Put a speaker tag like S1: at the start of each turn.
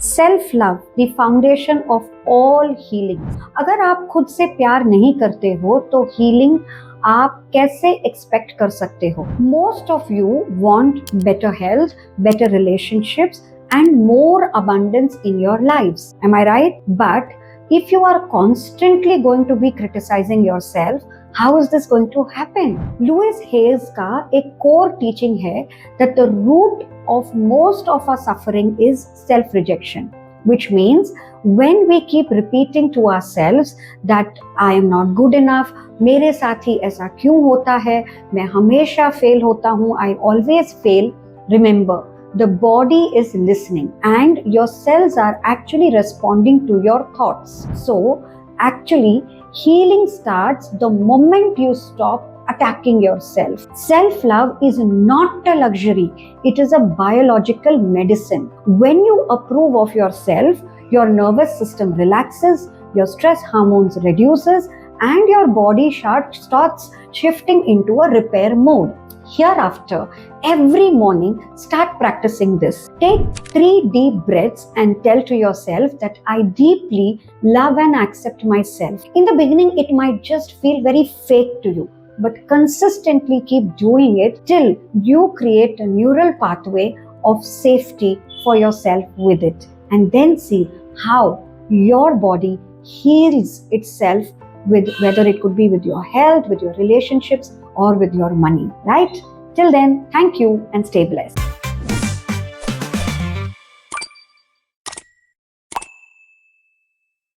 S1: Self love the foundation of all healing. अगर आप खुद से प्यार नहीं करते हो तो हीलिंग आप कैसे एक्सपेक्ट कर सकते हो? Most of you want better health, better relationships and more abundance in your lives. Am I right? But if you are constantly going to be criticizing yourself, how is this going to happen? Louise Hay's का एक core teaching है that the root of most of our suffering is self-rejection, which means when we keep repeating to ourselves that I am not good enough, मेरे साथ ही ऐसा क्यों होता है, मैं हमेशा fail होता हूँ, I always fail. Remember, the body is listening and your cells are actually responding to your thoughts. So actually healing starts the moment you stop attacking yourself. Self-love is not a luxury, it is a biological medicine. When you approve of yourself, your nervous system relaxes, your stress hormones reduces, and your body starts shifting into a repair mode. Hereafter, every morning, start practicing this. Take 3 deep breaths and tell to yourself that I deeply love and accept myself. In the beginning, it might just feel very fake to you, but consistently keep doing it till you create a neural pathway of safety for yourself with it. And then see how your body heals itself with, whether it could be with your health, with your relationships, or with your money, right? Till then, thank you and stay blessed.